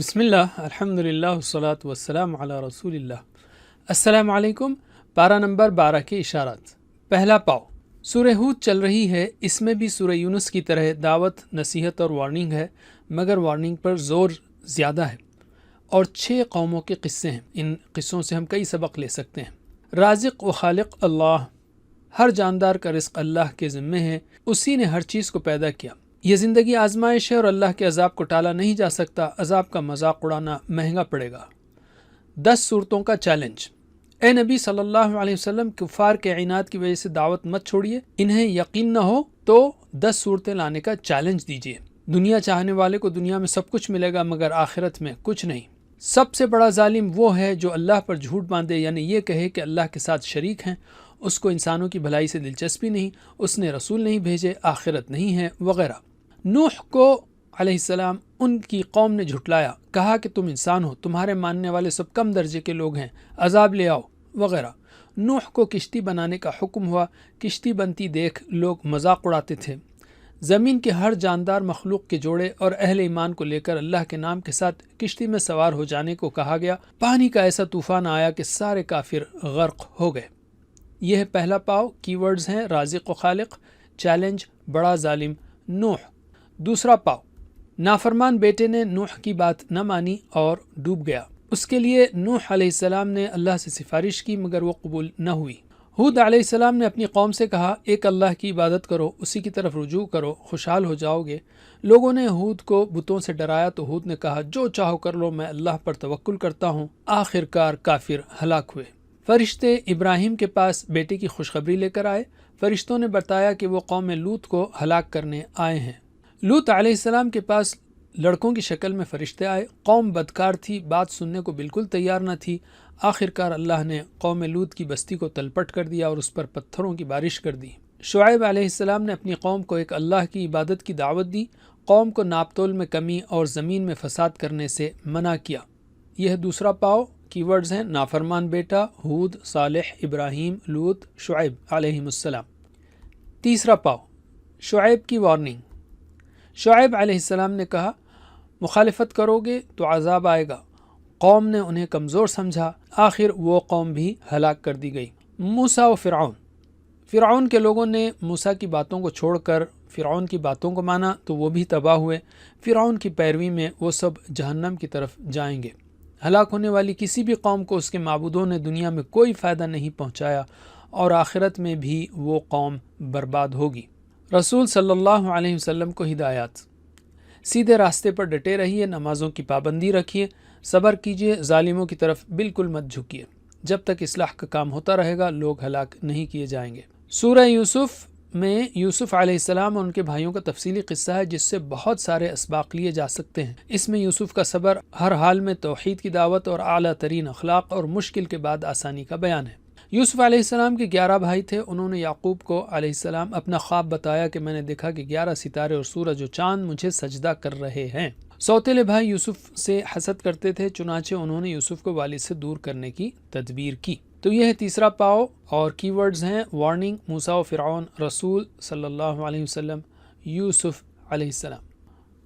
بسم اللہ الحمدللہ والصلاة والسلام علی رسول اللہ۔ السلام علیکم۔ پارہ نمبر 12 کے اشارات۔ پہلا پاؤ، سورہ ہود چل رہی ہے، اس میں بھی سورہ یونس کی طرح دعوت، نصیحت اور وارننگ ہے، مگر وارننگ پر زور زیادہ ہے، اور 6 قوموں کے قصے ہیں۔ ان قصوں سے ہم کئی سبق لے سکتے ہیں۔ رازق و خالق اللہ، ہر جاندار کا رزق اللہ کے ذمے ہے، اسی نے ہر چیز کو پیدا کیا۔ یہ زندگی آزمائش ہے اور اللہ کے عذاب کو ٹالا نہیں جا سکتا، عذاب کا مذاق اڑانا مہنگا پڑے گا۔ 10 صورتوں کا چیلنج۔ اے نبی صلی اللہ علیہ وسلم، کفار کے عناد کی وجہ سے دعوت مت چھوڑیے، انہیں یقین نہ ہو تو 10 صورتیں لانے کا چیلنج دیجیے۔ دنیا چاہنے والے کو دنیا میں سب کچھ ملے گا مگر آخرت میں کچھ نہیں۔ سب سے بڑا ظالم وہ ہے جو اللہ پر جھوٹ باندھے، یعنی یہ کہے کہ اللہ کے ساتھ شریک ہیں، اس کو انسانوں کی بھلائی سے دلچسپی نہیں، اس نے رسول نہیں بھیجے، آخرت نہیں ہے وغیرہ۔ نوح کو علیہ السلام ان کی قوم نے جھٹلایا، کہا کہ تم انسان ہو، تمہارے ماننے والے سب کم درجے کے لوگ ہیں، عذاب لے آؤ وغیرہ۔ نوح کو کشتی بنانے کا حکم ہوا، کشتی بنتی دیکھ لوگ مذاق اڑاتے تھے۔ زمین کے ہر جاندار مخلوق کے جوڑے اور اہل ایمان کو لے کر اللہ کے نام کے ساتھ کشتی میں سوار ہو جانے کو کہا گیا۔ پانی کا ایسا طوفان آیا کہ سارے کافر غرق ہو گئے۔ یہ ہے پہلا پاؤ، کی ورڈز ہیں رازق و خالق، چیلنج، بڑا ظالم نوح۔ دوسرا پاؤ، نافرمان بیٹے نے نوح کی بات نہ مانی اور ڈوب گیا۔ اس کے لیے نوح علیہ السلام نے اللہ سے سفارش کی مگر وہ قبول نہ ہوئی۔ ہود علیہ السلام نے اپنی قوم سے کہا، ایک اللہ کی عبادت کرو، اسی کی طرف رجوع کرو، خوشحال ہو جاؤ گے۔ لوگوں نے ہود کو بتوں سے ڈرایا تو ہود نے کہا، جو چاہو کر لو، میں اللہ پر توکل کرتا ہوں۔ آخر کار کافر ہلاک ہوئے۔ فرشتے ابراہیم کے پاس بیٹے کی خوشخبری لے کر آئے۔ فرشتوں نے بتایا کہ وہ قوم لوط کو ہلاک کرنے آئے ہیں۔ لوط علیہ السلام کے پاس لڑکوں کی شکل میں فرشتے آئے۔ قوم بدکار تھی، بات سننے کو بالکل تیار نہ تھی۔ آخر کار اللہ نے قوم لوط کی بستی کو تلپٹ کر دیا اور اس پر پتھروں کی بارش کر دی۔ شعیب علیہ السلام نے اپنی قوم کو ایک اللہ کی عبادت کی دعوت دی، قوم کو ناپ تول میں کمی اور زمین میں فساد کرنے سے منع کیا۔ یہ دوسرا پاؤ، کی ورڈز ہیں نافرمان بیٹا، ہود، صالح، ابراہیم، لوط، شعیب علیہ السلام۔ تیسرا پاؤ، شعیب کی وارننگ۔ شعیب علیہ السلام نے کہا، مخالفت کرو گے تو عذاب آئے گا۔ قوم نے انہیں کمزور سمجھا، آخر وہ قوم بھی ہلاک کر دی گئی۔ موسیٰ و فرعون۔ فرعون کے لوگوں نے موسیٰ کی باتوں کو چھوڑ کر فرعون کی باتوں کو مانا تو وہ بھی تباہ ہوئے۔ فرعون کی پیروی میں وہ سب جہنم کی طرف جائیں گے۔ ہلاک ہونے والی کسی بھی قوم کو اس کے معبودوں نے دنیا میں کوئی فائدہ نہیں پہنچایا اور آخرت میں بھی وہ قوم برباد ہوگی۔ رسول صلی اللہ علیہ وسلم کو ہدایات۔ سیدھے راستے پر ڈٹے رہیے، نمازوں کی پابندی رکھیے، صبر کیجیے، ظالموں کی طرف بالکل مت جھکیے۔ جب تک اصلاح کا کام ہوتا رہے گا لوگ ہلاک نہیں کیے جائیں گے۔ سورہ یوسف میں یوسف علیہ السلام اور ان کے بھائیوں کا تفصیلی قصہ ہے جس سے بہت سارے اسباق لیے جا سکتے ہیں۔ اس میں یوسف کا صبر، ہر حال میں توحید کی دعوت اور اعلیٰ ترین اخلاق اور مشکل کے بعد آسانی کا بیان ہے۔ یوسف علیہ السلام کے 11 بھائی تھے، انہوں نے یعقوب کو علیہ السلام اپنا خواب بتایا کہ میں نے دیکھا کہ 11 ستارے اور سورج و چاند مجھے سجدہ کر رہے ہیں۔ سوتیلے بھائی یوسف سے حسد کرتے تھے، چنانچہ انہوں نے یوسف کو والد سے دور کرنے کی تدبیر کی۔ تو یہ ہے تیسرا پاؤ، اور کی ورڈز ہیں وارننگ، موسیٰ و فرعون، رسول صلی اللہ علیہ وسلم، یوسف علیہ السلام۔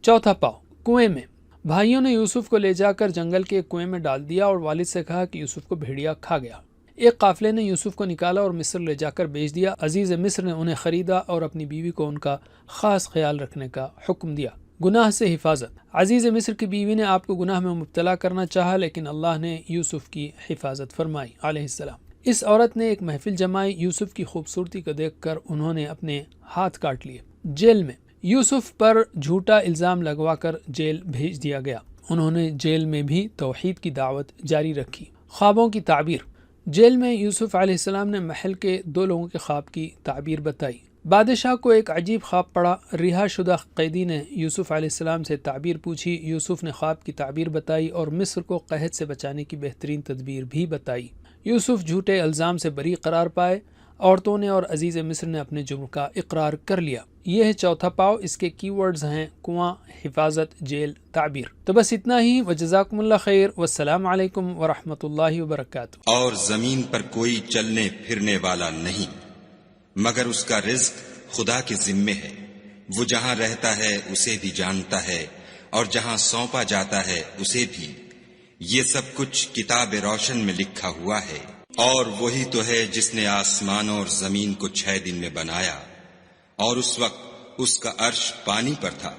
چوتھا پاؤ، کنویں میں۔ بھائیوں نے یوسف کو لے جا کر جنگل کے ایک کنویں میں ڈال دیا اور والد سے کہا کہ یوسف کو بھیڑیا کھا گیا۔ ایک قافلے نے یوسف کو نکالا اور مصر لے جا کر بیچ دیا۔ عزیز مصر نے انہیں خریدا اور اپنی بیوی کو ان کا خاص خیال رکھنے کا حکم دیا۔ گناہ سے حفاظت۔ عزیز مصر کی بیوی نے آپ کو گناہ میں مبتلا کرنا چاہا لیکن اللہ نے یوسف کی حفاظت فرمائی علیہ السلام۔ اس عورت نے ایک محفل جمائی، یوسف کی خوبصورتی کو دیکھ کر انہوں نے اپنے ہاتھ کاٹ لیے۔ جیل میں۔ یوسف پر جھوٹا الزام لگوا کر جیل بھیج دیا گیا۔ انہوں نے جیل میں بھی توحید کی دعوت جاری رکھی۔ خوابوں کی تعبیر۔ جیل میں یوسف علیہ السلام نے محل کے 2 لوگوں کے خواب کی تعبیر بتائی۔ بادشاہ کو ایک عجیب خواب پڑا۔ رہا شدہ قیدی نے یوسف علیہ السلام سے تعبیر پوچھی۔ یوسف نے خواب کی تعبیر بتائی اور مصر کو قحط سے بچانے کی بہترین تدبیر بھی بتائی۔ یوسف جھوٹے الزام سے بری قرار پائے۔ عورتوں نے اور عزیز مصر نے اپنے جرم کا اقرار کر لیا۔ یہ ہے چوتھا پاؤ، اس کے کی ورڈز ہیں کنواں، حفاظت، جیل، تعبیر۔ تو بس اتنا ہی، وجزاکم اللہ خیر، والسلام علیکم ورحمۃ اللہ وبرکاتہ۔ اور زمین پر کوئی چلنے پھرنے والا نہیں مگر اس کا رزق خدا کے ذمے ہے، وہ جہاں رہتا ہے اسے بھی جانتا ہے اور جہاں سونپا جاتا ہے اسے بھی، یہ سب کچھ کتاب روشن میں لکھا ہوا ہے۔ اور وہی تو ہے جس نے آسمانوں اور زمین کو 6 دن میں بنایا، اور اس وقت اس کا عرش پانی پر تھا۔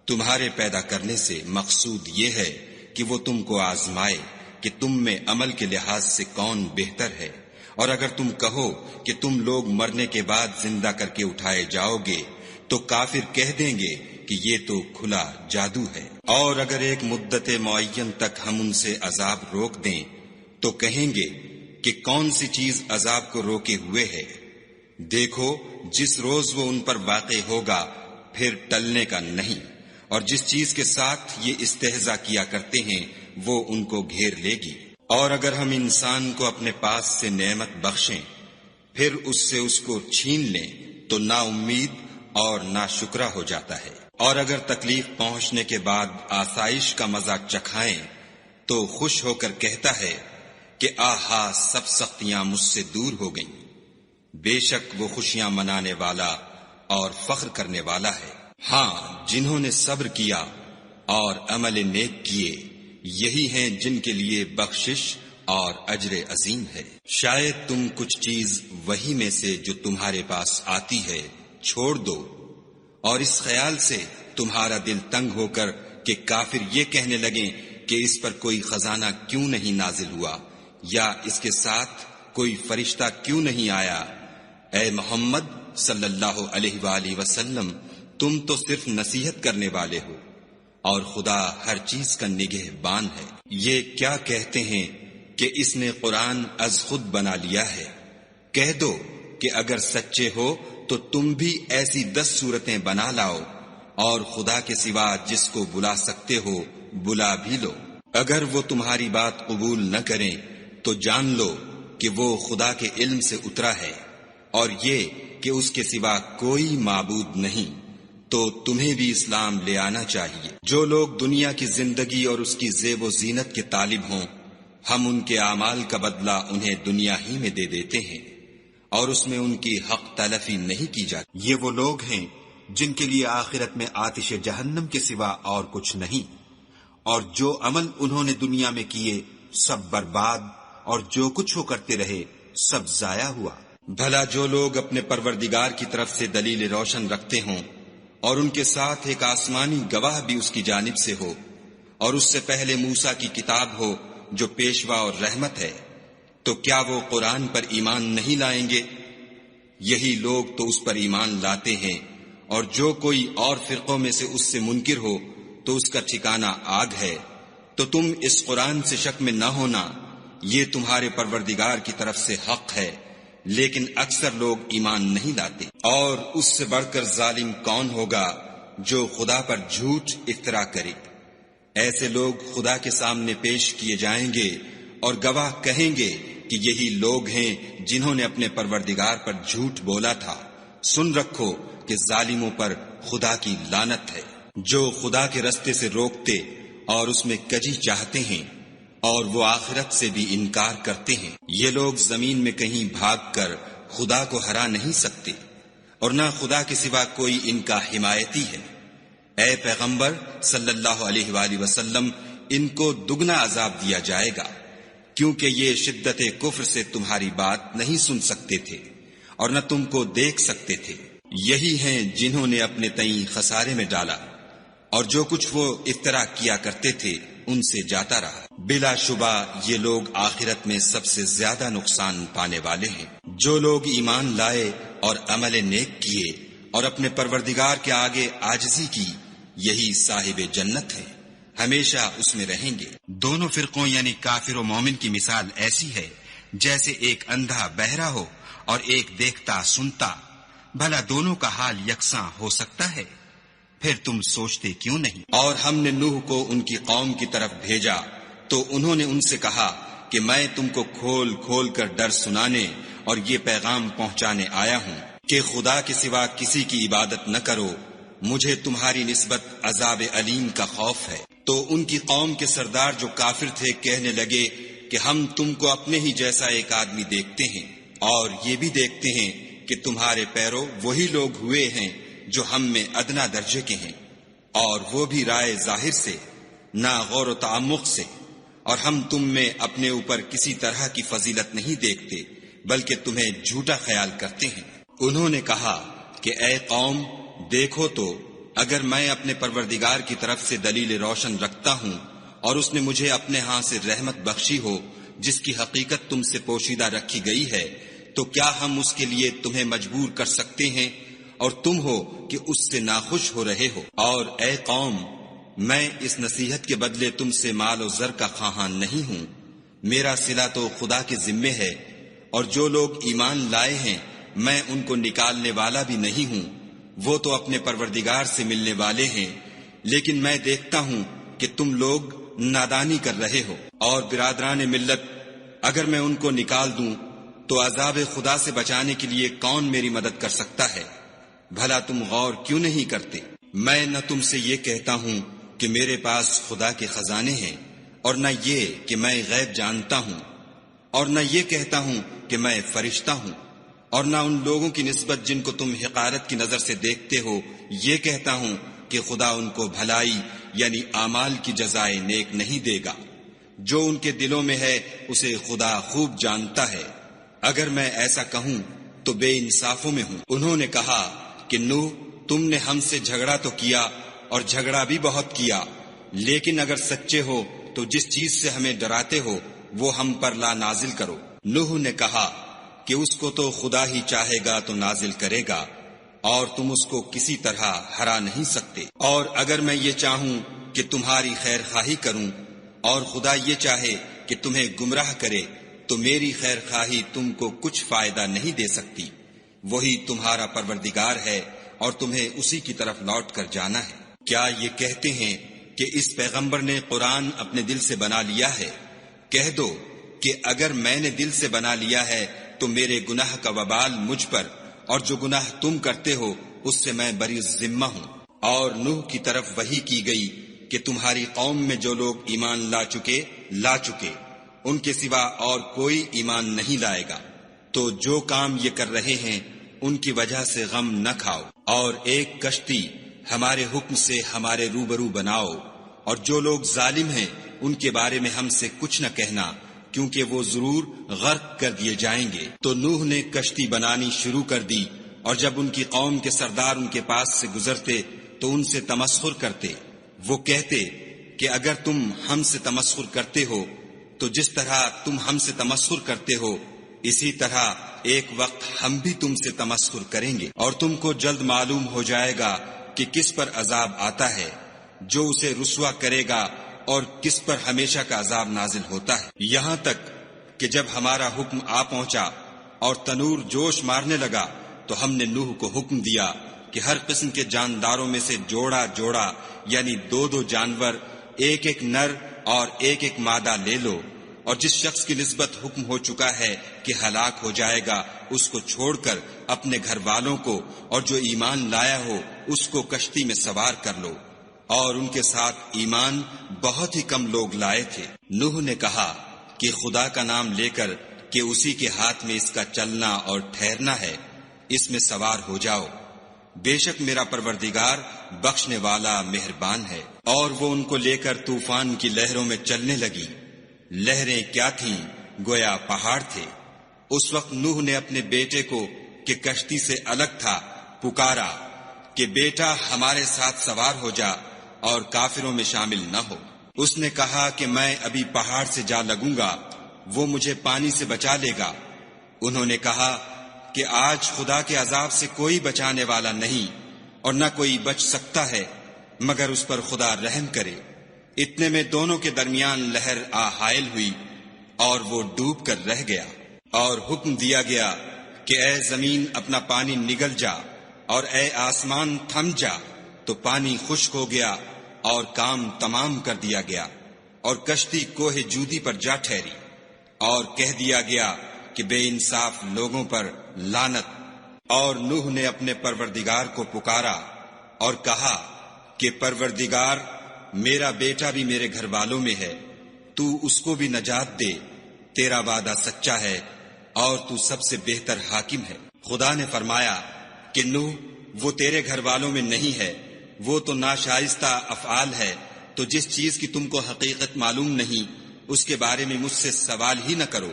تمہارے پیدا کرنے سے مقصود یہ ہے کہ وہ تم کو آزمائے کہ تم میں عمل کے لحاظ سے کون بہتر ہے۔ اور اگر تم کہو کہ تم لوگ مرنے کے بعد زندہ کر کے اٹھائے جاؤ گے تو کافر کہہ دیں گے کہ یہ تو کھلا جادو ہے۔ اور اگر ایک مدت معین تک ہم ان سے عذاب روک دیں تو کہیں گے کہ کون سی چیز عذاب کو روکے ہوئے ہے؟ دیکھو جس روز وہ ان پر واقع ہوگا پھر ٹلنے کا نہیں، اور جس چیز کے ساتھ یہ استہزاء کیا کرتے ہیں وہ ان کو گھیر لے گی۔ اور اگر ہم انسان کو اپنے پاس سے نعمت بخشیں پھر اس سے اس کو چھین لیں تو نا امید اور نا شکرا ہو جاتا ہے۔ اور اگر تکلیف پہنچنے کے بعد آسائش کا مزہ چکھائیں تو خوش ہو کر کہتا ہے کہ آہا سب سختیاں مجھ سے دور ہو گئیں۔ بے شک وہ خوشیاں منانے والا اور فخر کرنے والا ہے۔ ہاں جنہوں نے صبر کیا اور عمل نیک کیے یہی ہیں جن کے لیے بخشش اور اجر عظیم ہے۔ شاید تم کچھ چیز وہی میں سے جو تمہارے پاس آتی ہے چھوڑ دو، اور اس خیال سے تمہارا دل تنگ ہو کر کہ کافر یہ کہنے لگیں کہ اس پر کوئی خزانہ کیوں نہیں نازل ہوا، یا اس کے ساتھ کوئی فرشتہ کیوں نہیں آیا۔ اے محمد صلی اللہ علیہ وآلہ وسلم، تم تو صرف نصیحت کرنے والے ہو، اور خدا ہر چیز کا نگہبان ہے۔ یہ کیا کہتے ہیں کہ اس نے قرآن از خود بنا لیا ہے؟ کہہ دو کہ اگر سچے ہو تو تم بھی ایسی 10 صورتیں بنا لاؤ، اور خدا کے سوا جس کو بلا سکتے ہو بلا بھی لو۔ اگر وہ تمہاری بات قبول نہ کریں تو جان لو کہ وہ خدا کے علم سے اترا ہے، اور یہ کہ اس کے سوا کوئی معبود نہیں، تو تمہیں بھی اسلام لے آنا چاہیے۔ جو لوگ دنیا کی زندگی اور اس کی زیب و زینت کے طالب ہوں ہم ان کے اعمال کا بدلہ انہیں دنیا ہی میں دے دیتے ہیں، اور اس میں ان کی حق تلفی نہیں کی جاتی۔ یہ وہ لوگ ہیں جن کے لیے آخرت میں آتش جہنم کے سوا اور کچھ نہیں، اور جو عمل انہوں نے دنیا میں کیے سب برباد، اور جو کچھ وہ کرتے رہے سب ضائع ہوا۔ بھلا جو لوگ اپنے پروردگار کی طرف سے دلیل روشن رکھتے ہوں اور ان کے ساتھ ایک آسمانی گواہ بھی اس کی جانب سے ہو، اور اس سے پہلے موسیٰ کی کتاب ہو جو پیشوا اور رحمت ہے، تو کیا وہ قرآن پر ایمان نہیں لائیں گے؟ یہی لوگ تو اس پر ایمان لاتے ہیں، اور جو کوئی اور فرقوں میں سے اس سے منکر ہو تو اس کا ٹھکانہ آگ ہے۔ تو تم اس قرآن سے شک میں نہ ہونا، یہ تمہارے پروردگار کی طرف سے حق ہے، لیکن اکثر لوگ ایمان نہیں لاتے۔ اور اس سے بڑھ کر ظالم کون ہوگا جو خدا پر جھوٹ افترا کرے؟ ایسے لوگ خدا کے سامنے پیش کیے جائیں گے اور گواہ کہیں گے کہ یہی لوگ ہیں جنہوں نے اپنے پروردگار پر جھوٹ بولا تھا۔ سن رکھو کہ ظالموں پر خدا کی لعنت ہے، جو خدا کے رستے سے روکتے اور اس میں کجی چاہتے ہیں، اور وہ آخرت سے بھی انکار کرتے ہیں۔ یہ لوگ زمین میں کہیں بھاگ کر خدا کو ہرا نہیں سکتے، اور نہ خدا کے سوا کوئی ان کا حمایتی ہے۔ اے پیغمبر صلی اللہ علیہ وآلہ وسلم، ان کو دگنا عذاب دیا جائے گا، کیونکہ یہ شدت کفر سے تمہاری بات نہیں سن سکتے تھے اور نہ تم کو دیکھ سکتے تھے۔ یہی ہیں جنہوں نے اپنے تئیں خسارے میں ڈالا، اور جو کچھ وہ افترا کیا کرتے تھے ان سے جاتا رہا۔ بلا شبہ یہ لوگ آخرت میں سب سے زیادہ نقصان پانے والے ہیں۔ جو لوگ ایمان لائے اور عمل نیک کیے اور اپنے پروردگار کے آگے عاجزی کی، یہی صاحب جنت ہے، ہمیشہ اس میں رہیں گے۔ دونوں فرقوں یعنی کافر و مومن کی مثال ایسی ہے جیسے ایک اندھا بہرا ہو اور ایک دیکھتا سنتا۔ بھلا دونوں کا حال یکساں ہو سکتا ہے؟ پھر تم سوچتے کیوں نہیں؟ اور ہم نے نوح کو ان کی قوم کی طرف بھیجا تو انہوں نے ان سے کہا کہ میں تم کو کھول کھول کر ڈر سنانے اور یہ پیغام پہنچانے آیا ہوں کہ خدا کے سوا کسی کی عبادت نہ کرو، مجھے تمہاری نسبت عذاب علیم کا خوف ہے۔ تو ان کی قوم کے سردار جو کافر تھے کہنے لگے کہ ہم تم کو اپنے ہی جیسا ایک آدمی دیکھتے ہیں، اور یہ بھی دیکھتے ہیں کہ تمہارے پیرو وہی لوگ ہوئے ہیں جو ہم میں ادنا درجے کے ہیں، اور وہ بھی رائے ظاہر سے، نہ غور و تعمق سے، اور ہم تم میں اپنے اوپر کسی طرح کی فضیلت نہیں دیکھتے بلکہ تمہیں جھوٹا خیال کرتے ہیں۔ انہوں نے کہا کہ اے قوم، دیکھو تو اگر میں اپنے پروردگار کی طرف سے دلیل روشن رکھتا ہوں اور اس نے مجھے اپنے ہاں سے رحمت بخشی ہو جس کی حقیقت تم سے پوشیدہ رکھی گئی ہے، تو کیا ہم اس کے لیے تمہیں مجبور کر سکتے ہیں اور تم ہو کہ اس سے ناخوش ہو رہے ہو؟ اور اے قوم، میں اس نصیحت کے بدلے تم سے مال و زر کا خواہاں نہیں ہوں، میرا صلہ تو خدا کے ذمے ہے، اور جو لوگ ایمان لائے ہیں میں ان کو نکالنے والا بھی نہیں ہوں، وہ تو اپنے پروردگار سے ملنے والے ہیں، لیکن میں دیکھتا ہوں کہ تم لوگ نادانی کر رہے ہو۔ اور برادران ملت، اگر میں ان کو نکال دوں تو عذاب خدا سے بچانے کے لیے کون میری مدد کر سکتا ہے؟ بھلا تم غور کیوں نہیں کرتے؟ میں نہ تم سے یہ کہتا ہوں کہ میرے پاس خدا کے خزانے ہیں، اور نہ یہ کہ میں غیب جانتا ہوں، اور نہ یہ کہتا ہوں کہ میں فرشتہ ہوں، اور نہ ان لوگوں کی نسبت جن کو تم حقارت کی نظر سے دیکھتے ہو یہ کہتا ہوں کہ خدا ان کو بھلائی یعنی اعمال کی جزائے نیک نہیں دے گا۔ جو ان کے دلوں میں ہے اسے خدا خوب جانتا ہے، اگر میں ایسا کہوں تو بے انصافوں میں ہوں۔ انہوں نے کہا کہ نوح، تم نے ہم سے جھگڑا تو کیا اور جھگڑا بھی بہت کیا، لیکن اگر سچے ہو تو جس چیز سے ہمیں ڈراتے ہو وہ ہم پر لا نازل کرو۔ نوح نے کہا کہ اس کو تو خدا ہی چاہے گا تو نازل کرے گا، اور تم اس کو کسی طرح ہرا نہیں سکتے۔ اور اگر میں یہ چاہوں کہ تمہاری خیر خواہی کروں اور خدا یہ چاہے کہ تمہیں گمراہ کرے تو میری خیر خواہی تم کو کچھ فائدہ نہیں دے سکتی۔ وہی تمہارا پروردگار ہے اور تمہیں اسی کی طرف لوٹ کر جانا ہے۔ کیا یہ کہتے ہیں کہ اس پیغمبر نے قرآن اپنے دل سے بنا لیا ہے؟ کہہ دو کہ اگر میں نے دل سے بنا لیا ہے تو میرے گناہ کا وبال مجھ پر، اور جو گناہ تم کرتے ہو اس سے میں بری ذمہ ہوں۔ اور نوح کی طرف وحی کی گئی کہ تمہاری قوم میں جو لوگ ایمان لا چکے ان کے سوا اور کوئی ایمان نہیں لائے گا، تو جو کام یہ کر رہے ہیں ان کی وجہ سے غم نہ کھاؤ، اور ایک کشتی ہمارے حکم سے ہمارے روبرو بناؤ، اور جو لوگ ظالم ہیں ان کے بارے میں ہم سے کچھ نہ کہنا، کیونکہ وہ ضرور غرق کر دیے جائیں گے۔ تو نوح نے کشتی بنانی شروع کر دی، اور جب ان کی قوم کے سردار ان کے پاس سے گزرتے تو ان سے تمسخر کرتے۔ وہ کہتے کہ اگر تم ہم سے تمسخر کرتے ہو تو جس طرح تم ہم سے تمسخر کرتے ہو اسی طرح ایک وقت ہم بھی تم سے تمسخر کریں گے، اور تم کو جلد معلوم ہو جائے گا کہ کس پر عذاب آتا ہے جو اسے رسوا کرے گا اور کس پر ہمیشہ کا عذاب نازل ہوتا ہے۔ یہاں تک کہ جب ہمارا حکم آ پہنچا اور تنور جوش مارنے لگا تو ہم نے نوح کو حکم دیا کہ ہر قسم کے جانداروں میں سے جوڑا جوڑا یعنی 2 جانور، ایک نر اور ایک مادہ لے لو، اور جس شخص کی نسبت حکم ہو چکا ہے کہ ہلاک ہو جائے گا اس کو چھوڑ کر اپنے گھر والوں کو اور جو ایمان لایا ہو اس کو کشتی میں سوار کر لو۔ اور ان کے ساتھ ایمان بہت ہی کم لوگ لائے تھے۔ نوح نے کہا کہ خدا کا نام لے کر کہ اسی کے ہاتھ میں اس کا چلنا اور ٹھہرنا ہے، اس میں سوار ہو جاؤ، بے شک میرا پروردگار بخشنے والا مہربان ہے۔ اور وہ ان کو لے کر طوفان کی لہروں میں چلنے لگی۔ لہریں کیا تھیں، گویا پہاڑ تھے۔ اس وقت نوح نے اپنے بیٹے کو کہ کشتی سے الگ تھا پکارا کہ بیٹا ہمارے ساتھ سوار ہو جا اور کافروں میں شامل نہ ہو۔ اس نے کہا کہ میں ابھی پہاڑ سے جا لگوں گا، وہ مجھے پانی سے بچا لے گا۔ انہوں نے کہا کہ آج خدا کے عذاب سے کوئی بچانے والا نہیں اور نہ کوئی بچ سکتا ہے مگر اس پر خدا رحم کرے۔ اتنے میں دونوں کے درمیان لہر حائل ہوئی اور وہ ڈوب کر رہ گیا، اور حکم دیا گیا کہ اے زمین اپنا پانی نگل جا اور اے آسمان تھم جا، تو پانی خشک ہو گیا اور کام تمام کر دیا گیا، اور کشتی کوہ جودی پر جا ٹھہری، اور کہہ دیا گیا کہ بے انصاف لوگوں پر لعنت۔ اور نوح نے اپنے پروردگار کو پکارا اور کہا کہ پروردگار، میرا بیٹا بھی میرے گھر والوں میں ہے، تو اس کو بھی نجات دے، تیرا وعدہ سچا ہے اور تو سب سے بہتر حاکم ہے۔ خدا نے فرمایا کہ نوح، وہ تیرے گھر والوں میں نہیں ہے وہ تو ناشائستہ افعال ہے، تو جس چیز کی تم کو حقیقت معلوم نہیں اس کے بارے میں مجھ سے سوال ہی نہ کرو،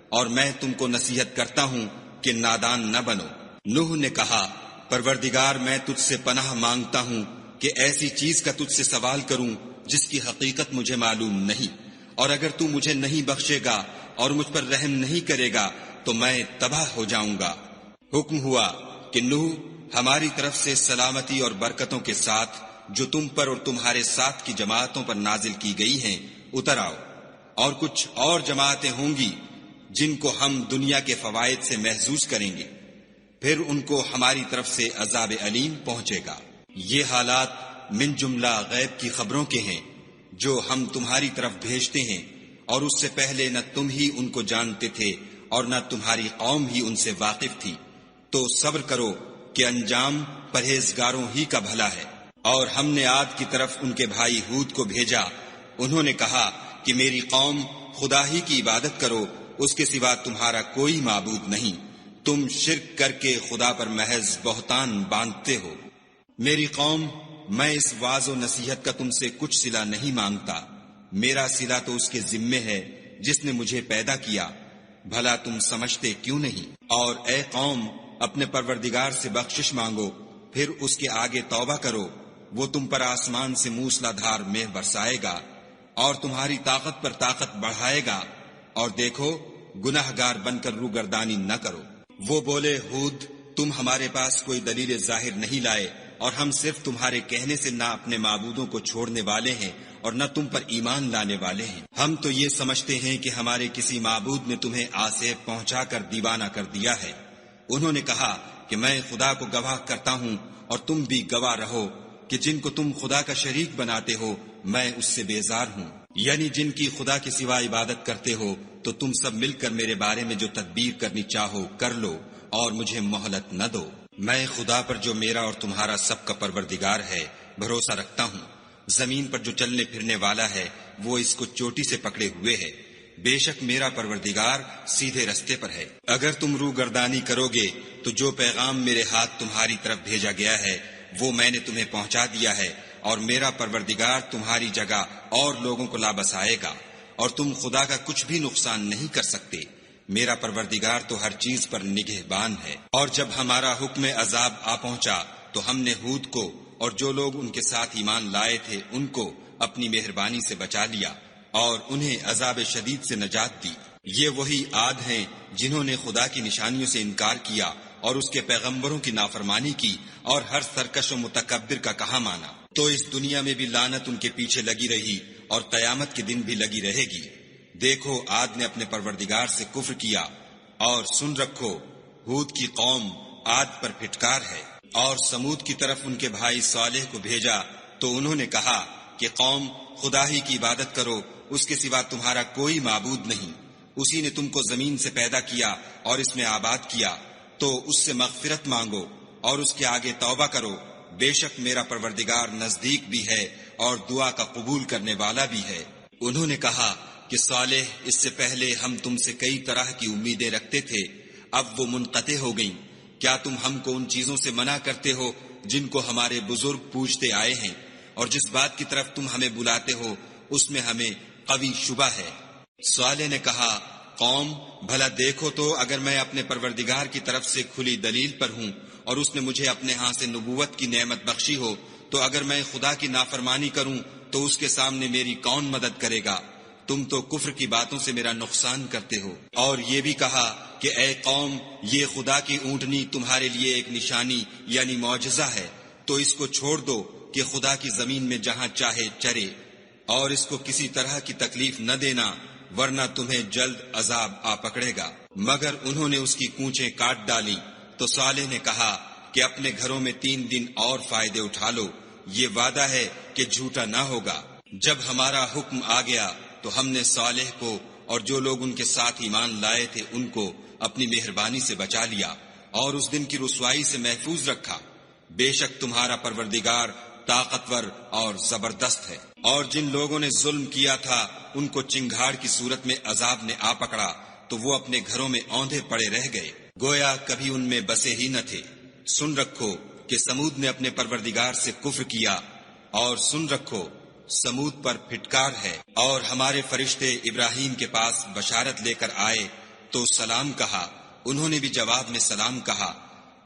اور میں تم کو نصیحت کرتا ہوں کہ نادان نہ بنو۔ نوح نے کہا، پروردگار میں تجھ سے پناہ مانگتا ہوں کہ ایسی چیز کا تجھ سے سوال کروں جس کی حقیقت مجھے معلوم نہیں، اور اگر تو مجھے نہیں بخشے گا اور مجھ پر رحم نہیں کرے گا تو میں تباہ ہو جاؤں گا۔ حکم ہوا کہ نوح ہماری طرف سے سلامتی اور برکتوں کے ساتھ جو تم پر اور تمہارے ساتھ کی جماعتوں پر نازل کی گئی ہیں اتر آؤ، اور کچھ اور جماعتیں ہوں گی جن کو ہم دنیا کے فوائد سے محظوظ کریں گے، پھر ان کو ہماری طرف سے عذاب علیم پہنچے گا۔ یہ حالات من جملہ غیب کی خبروں کے ہیں جو ہم تمہاری طرف بھیجتے ہیں، اور اس سے پہلے نہ تم ہی ان کو جانتے تھے اور نہ تمہاری قوم ہی ان سے واقف تھی، تو صبر کرو کہ انجام پرہیزگاروں ہی کا بھلا ہے۔ اور ہم نے عاد کی طرف ان کے بھائی ہود کو بھیجا، انہوں نے کہا کہ میری قوم خدا ہی کی عبادت کرو، اس کے سوا تمہارا کوئی معبود نہیں، تم شرک کر کے خدا پر محض بہتان باندھتے ہو۔ میری قوم، میں اس واعظ و نصیحت کا تم سے کچھ صلہ نہیں مانگتا، میرا صلہ تو اس کے ذمے ہے جس نے مجھے پیدا کیا، بھلا تم سمجھتے کیوں نہیں؟ اور اے قوم، اپنے پروردگار سے بخشش مانگو، پھر اس کے آگے توبہ کرو، وہ تم پر آسمان سے موسلا دھار مے برسائے گا اور تمہاری طاقت پر طاقت بڑھائے گا، اور دیکھو گناہ گار بن کر روگردانی نہ کرو۔ وہ بولے، ہود، تم ہمارے پاس کوئی دلیل ظاہر نہیں لائے، اور ہم صرف تمہارے کہنے سے نہ اپنے معبودوں کو چھوڑنے والے ہیں اور نہ تم پر ایمان لانے والے ہیں۔ ہم تو یہ سمجھتے ہیں کہ ہمارے کسی معبود نے تمہیں آسیب پہنچا کر دیوانہ کر دیا ہے۔ انہوں نے کہا کہ میں خدا کو گواہ کرتا ہوں اور تم بھی گواہ رہو کہ جن کو تم خدا کا شریک بناتے ہو میں اس سے بیزار ہوں، یعنی جن کی خدا کے سوا عبادت کرتے ہو، تو تم سب مل کر میرے بارے میں جو تدبیر کرنی چاہو کر لو اور مجھے مہلت نہ دو۔ میں خدا پر جو میرا اور تمہارا سب کا پروردگار ہے بھروسہ رکھتا ہوں، زمین پر جو چلنے پھرنے والا ہے وہ اس کو چوٹی سے پکڑے ہوئے ہے، بے شک میرا پروردگار سیدھے رستے پر ہے۔ اگر تم روگردانی کرو گے تو جو پیغام میرے ہاتھ تمہاری طرف بھیجا گیا ہے وہ میں نے تمہیں پہنچا دیا ہے، اور میرا پروردگار تمہاری جگہ اور لوگوں کو لا بسائے گا، اور تم خدا کا کچھ بھی نقصان نہیں کر سکتے، میرا پروردگار تو ہر چیز پر نگہبان ہے۔ اور جب ہمارا حکم عذاب آ پہنچا تو ہم نے ہود کو اور جو لوگ ان کے ساتھ ایمان لائے تھے ان کو اپنی مہربانی سے بچا لیا اور انہیں عذاب شدید سے نجات دی۔ یہ وہی عاد ہیں جنہوں نے خدا کی نشانیوں سے انکار کیا اور اس کے پیغمبروں کی نافرمانی کی اور ہر سرکش و متکبر کا کہا مانا، تو اس دنیا میں بھی لعنت ان کے پیچھے لگی رہی اور قیامت کے دن بھی لگی رہے گی۔ دیکھو عاد نے اپنے پروردگار سے کفر کیا، اور سن رکھو ہود کی قوم عاد پر پھٹکار ہے۔ اور سمود کی طرف ان کے بھائی صالح کو بھیجا تو انہوں نے کہا کہ قوم، خدا ہی کی عبادت کرو، اس کے سوا تمہارا کوئی معبود نہیں، اسی نے تم کو زمین سے پیدا کیا اور اس میں آباد کیا، تو اس سے مغفرت مانگو اور اس کے آگے توبہ کرو، بے شک میرا پروردگار نزدیک بھی ہے اور دعا کا قبول کرنے والا بھی ہے۔ انہوں نے کہا کہ صالح، اس سے پہلے ہم تم سے کئی طرح کی امیدیں رکھتے تھے، اب وہ منقطع ہو گئیں، کیا تم ہم کو ان چیزوں سے منع کرتے ہو جن کو ہمارے بزرگ پوجتے آئے ہیں، اور جس بات کی طرف تم ہمیں بلاتے ہو اس میں ہمیں قوی شبہ ہے۔ صالح نے کہا، قوم، بھلا دیکھو تو اگر میں اپنے پروردگار کی طرف سے کھلی دلیل پر ہوں اور اس نے مجھے اپنے ہاں سے نبوت کی نعمت بخشی ہو، تو اگر میں خدا کی نافرمانی کروں تو اس کے سامنے میری کون مدد کرے گا؟ تم تو کفر کی باتوں سے میرا نقصان کرتے ہو۔ اور یہ بھی کہا کہ اے قوم، یہ خدا کی اونٹنی تمہارے لیے ایک نشانی یعنی معجزہ ہے، تو اس کو چھوڑ دو کہ خدا کی زمین میں جہاں چاہے چرے، اور اس کو کسی طرح کی تکلیف نہ دینا، ورنہ تمہیں جلد عذاب آ پکڑے گا۔ مگر انہوں نے اس کی کونچیں کاٹ ڈالی، تو صالح نے کہا کہ اپنے گھروں میں 3 دن اور فائدے اٹھا لو، یہ وعدہ ہے کہ جھوٹا نہ ہوگا۔ جب ہمارا حکم آ گیا تو ہم نے صالح کو اور جو لوگ ان کے ساتھ ایمان لائے تھے ان کو اپنی مہربانی سے بچا لیا اور اس دن کی رسوائی سے محفوظ رکھا۔ بے شک تمہارا پروردگار طاقتور اور زبردست ہے۔ اور جن لوگوں نے ظلم کیا تھا ان کو چنگھاڑ کی صورت میں عذاب نے آ پکڑا تو وہ اپنے گھروں میں اوندھے پڑے رہ گئے، گویا کبھی ان میں بسے ہی نہ تھے۔ سن رکھو کہ سمود نے اپنے پروردگار سے کفر کیا، اور سن رکھو سمود پر پھٹکار ہے۔ اور ہمارے فرشتے ابراہیم کے پاس بشارت لے کر آئے تو سلام کہا، انہوں نے بھی جواب میں سلام کہا۔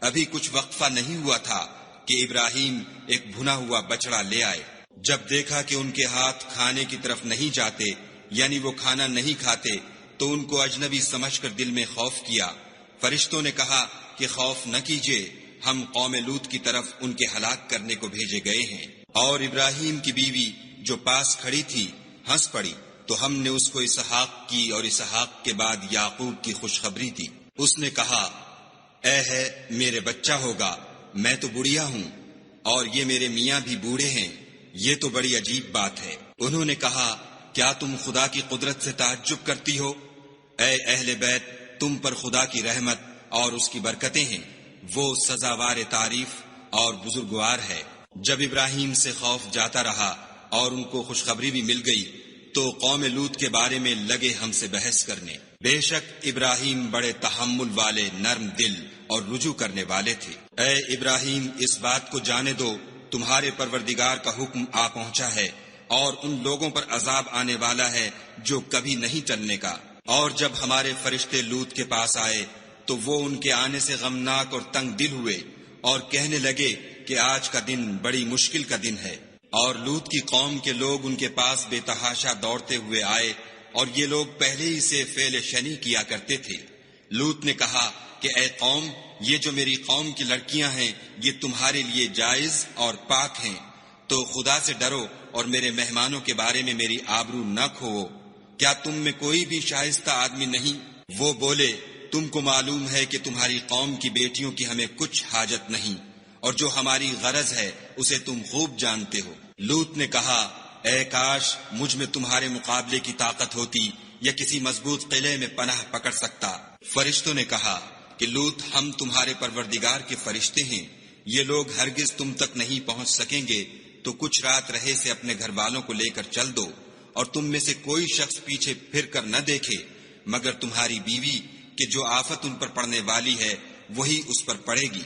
ابھی کچھ وقفہ نہیں ہوا تھا کہ ابراہیم ایک بھنا ہوا بچڑا لے آئے۔ جب دیکھا کہ ان کے ہاتھ کھانے کی طرف نہیں جاتے، یعنی وہ کھانا نہیں کھاتے، تو ان کو اجنبی سمجھ کر دل میں خوف کیا۔ فرشتوں نے کہا کہ خوف نہ کیجیے، ہم قوم لوط کی طرف ان کے ہلاک کرنے کو بھیجے گئے ہیں۔ اور ابراہیم کی بیوی جو پاس کھڑی تھی ہنس پڑی، تو ہم نے اس کو اسحاق کی اور اسحاق کے بعد یعقوب کی خوشخبری دی۔ اس نے کہا، اے ہے میرے بچہ ہوگا، میں تو بڑھیا ہوں اور یہ میرے میاں بھی بوڑھے ہیں، یہ تو بڑی عجیب بات ہے۔ انہوں نے کہا، کیا تم خدا کی قدرت سے تعجب کرتی ہو؟ اے اہل بیت، تم پر خدا کی رحمت اور اس کی برکتیں ہیں، وہ سزاوار تعریف اور بزرگوار ہے۔ جب ابراہیم سے خوف جاتا رہا اور ان کو خوشخبری بھی مل گئی تو قوم لوط کے بارے میں لگے ہم سے بحث کرنے۔ بے شک ابراہیم بڑے تحمل والے، نرم دل اور رجوع کرنے والے تھے۔ اے ابراہیم، اس بات کو جانے دو تمہارے پروردگار کا حکم آ پہنچا ہے، اور ان لوگوں پر عذاب آنے والا ہے جو کبھی نہیں ٹلنے کا۔ اور جب ہمارے فرشتے لوط کے پاس آئے تو وہ ان کے آنے سے غمناک اور تنگ دل ہوئے اور کہنے لگے کہ آج کا دن بڑی مشکل کا دن ہے۔ اور لوط کی قوم کے لوگ ان کے پاس بے تحاشا دوڑتے ہوئے آئے، اور یہ لوگ پہلے ہی سے فعل شنی کیا کرتے تھے۔ لوط نے کہا کہ اے قوم، یہ جو میری قوم کی لڑکیاں ہیں یہ تمہارے لیے جائز اور پاک ہیں، تو خدا سے ڈرو اور میرے مہمانوں کے بارے میں میری آبرو نہ کھوؤ۔ کیا تم میں کوئی بھی شائستہ آدمی نہیں؟ وہ بولے، تم کو معلوم ہے کہ تمہاری قوم کی بیٹیوں کی ہمیں کچھ حاجت نہیں، اور جو ہماری غرض ہے اسے تم خوب جانتے ہو۔ لوط نے کہا، اے کاش مجھ میں تمہارے مقابلے کی طاقت ہوتی یا کسی مضبوط قلعے میں پناہ پکڑ سکتا۔ فرشتوں نے کہا کہ لوط، ہم تمہارے پروردگار کے فرشتے ہیں، یہ لوگ ہرگز تم تک نہیں پہنچ سکیں گے، تو کچھ رات رہے سے اپنے گھر والوں کو لے کر چل دو، اور تم میں سے کوئی شخص پیچھے پھر کر نہ دیکھے مگر تمہاری بیوی، کہ جو آفت ان پر پڑنے والی ہے وہی اس پر پڑے گی۔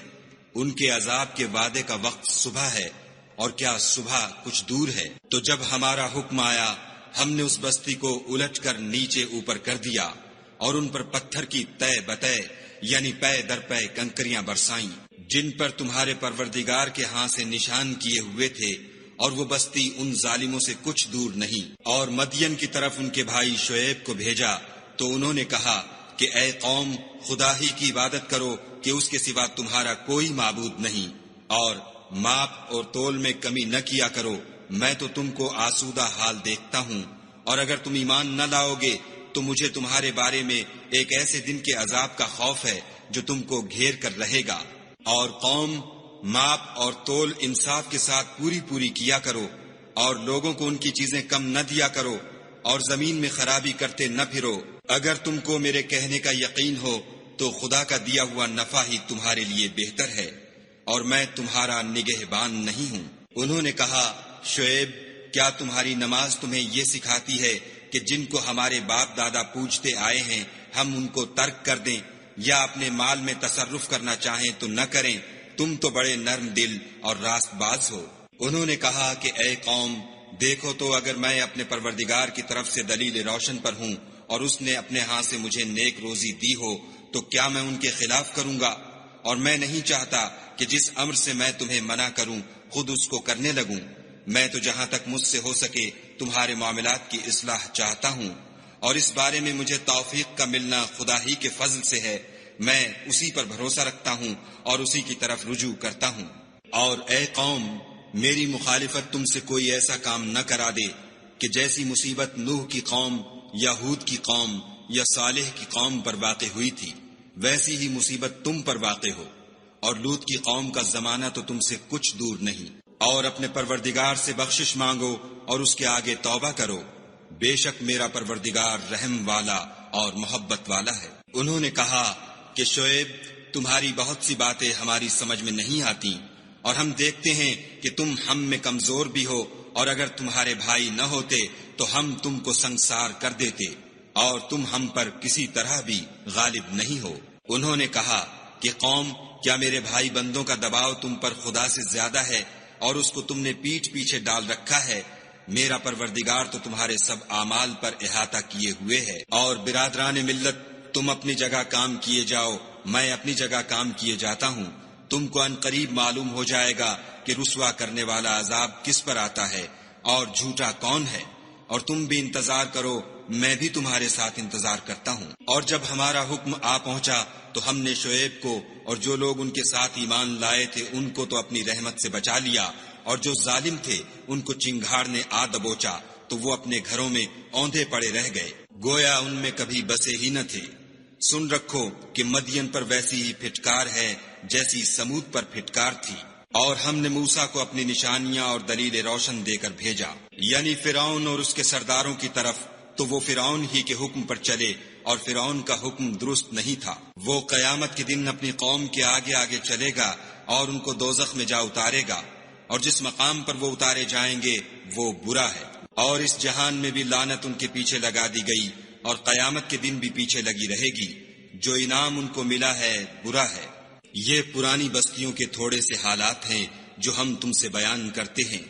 ان کے عذاب کے وعدے کا وقت صبح ہے، اور کیا صبح کچھ دور ہے؟ تو جب ہمارا حکم آیا ہم نے اس بستی کو الٹ کر نیچے اوپر کر دیا، اور ان پر پتھر کی تہ بتہ یعنی پے در پے کنکریاں برسائیں، جن پر تمہارے پروردگار کے ہاں سے نشان کیے ہوئے تھے، اور وہ بستی ان ظالموں سے کچھ دور نہیں۔ اور مدین کی طرف ان کے بھائی شعیب کو بھیجا تو انہوں نے کہا کہ اے قوم، خدا ہی کی عبادت کرو کہ اس کے سوا تمہارا کوئی معبود نہیں، اور ماپ اور تول میں کمی نہ کیا کرو، میں تو تم کو آسودہ حال دیکھتا ہوں، اور اگر تم ایمان نہ لاؤ گے تو مجھے تمہارے بارے میں ایک ایسے دن کے عذاب کا خوف ہے جو تم کو گھیر کر رہے گا۔ اور قوم، ماپ اور تول انصاف کے ساتھ پوری پوری کیا کرو، اور لوگوں کو ان کی چیزیں کم نہ دیا کرو، اور زمین میں خرابی کرتے نہ پھرو۔ اگر تم کو میرے کہنے کا یقین ہو تو خدا کا دیا ہوا نفع ہی تمہارے لیے بہتر ہے، اور میں تمہارا نگہبان نہیں ہوں۔ انہوں نے کہا، شعیب، کیا تمہاری نماز تمہیں یہ سکھاتی ہے کہ جن کو ہمارے باپ دادا پوجتے آئے ہیں ہم ان کو ترک کر دیں، یا اپنے مال میں تصرف کرنا چاہیں تو نہ کریں؟ تم تو بڑے نرم دل اور راست باز ہو۔ انہوں نے کہا کہ اے قوم، دیکھو تو اگر میں اپنے پروردگار کی طرف سے دلیل روشن پر ہوں اور اس نے اپنے ہاں سے مجھے نیک روزی دی ہو تو کیا میں ان کے خلاف کروں گا؟ اور میں نہیں چاہتا کہ جس امر سے میں تمہیں منع کروں خود اس کو کرنے لگوں۔ میں تو جہاں تک مجھ سے ہو سکے تمہارے معاملات کی اصلاح چاہتا ہوں، اور اس بارے میں مجھے توفیق کا ملنا خدا ہی کے فضل سے ہے، میں اسی پر بھروسہ رکھتا ہوں اور اسی کی طرف رجوع کرتا ہوں۔ اور اے قوم، میری مخالفت تم سے کوئی ایسا کام نہ کرا دے کہ جیسی مصیبت نوح کی قوم یا ہود کی قوم یا صالح کی قوم پر واقع ہوئی تھی ویسی ہی مصیبت تم پر واقع ہو، اور لوط کی قوم کا زمانہ تو تم سے کچھ دور نہیں۔ اور اپنے پروردگار سے بخشش مانگو اور اس کے آگے توبہ کرو، بے شک میرا پروردگار رحم والا اور محبت والا ہے۔ انہوں نے کہا کہ شعیب، تمہاری بہت سی باتیں ہماری سمجھ میں نہیں آتی، اور ہم دیکھتے ہیں کہ تم ہم میں کمزور بھی ہو، اور اگر تمہارے بھائی نہ ہوتے تو ہم تم کو سنسار کر دیتے، اور تم ہم پر کسی طرح بھی غالب نہیں ہو۔ انہوں نے کہا کہ قوم، کیا میرے بھائی بندوں کا دباؤ تم پر خدا سے زیادہ ہے اور اس کو تم نے پیٹھ پیچھے ڈال رکھا ہے؟ میرا پروردگار تو تمہارے سب اعمال پر احاطہ کیے ہوئے ہے۔ اور برادران ملت، تم اپنی جگہ کام کیے جاؤ، میں اپنی جگہ کام کیے جاتا ہوں۔ تم کو ان قریب معلوم ہو جائے گا کہ رسوا کرنے والا عذاب کس پر آتا ہے اور جھوٹا کون ہے، اور تم بھی انتظار کرو، میں بھی تمہارے ساتھ انتظار کرتا ہوں۔ اور جب ہمارا حکم آ پہنچا تو ہم نے شعیب کو اور جو لوگ ان کے ساتھ ایمان لائے تھے ان کو تو اپنی رحمت سے بچا لیا، اور جو ظالم تھے ان کو چنگھاڑ نے آ دبوچا تو وہ اپنے گھروں میں اوندھے پڑے رہ گئے، گویا ان میں کبھی بسے ہی نہ تھے۔ سن رکھو کہ مدین پر ویسی ہی پھٹکار ہے جیسی سمود پر پھٹکار تھی۔ اور ہم نے موسیٰ کو اپنی نشانیاں اور دلیل روشن دے کر بھیجا، یعنی فرعون اور اس کے سرداروں کی طرف، تو وہ فرعون ہی کے حکم پر چلے، اور فرعون کا حکم درست نہیں تھا۔ وہ قیامت کے دن اپنی قوم کے آگے آگے چلے گا اور ان کو دوزخ میں جا اتارے گا، اور جس مقام پر وہ اتارے جائیں گے وہ برا ہے۔ اور اس جہان میں بھی لعنت ان کے پیچھے لگا دی گئی، اور قیامت کے دن بھی پیچھے لگی رہے گی۔ جو انعام ان کو ملا ہے برا ہے۔ یہ پرانی بستیوں کے تھوڑے سے حالات ہیں جو ہم تم سے بیان کرتے ہیں،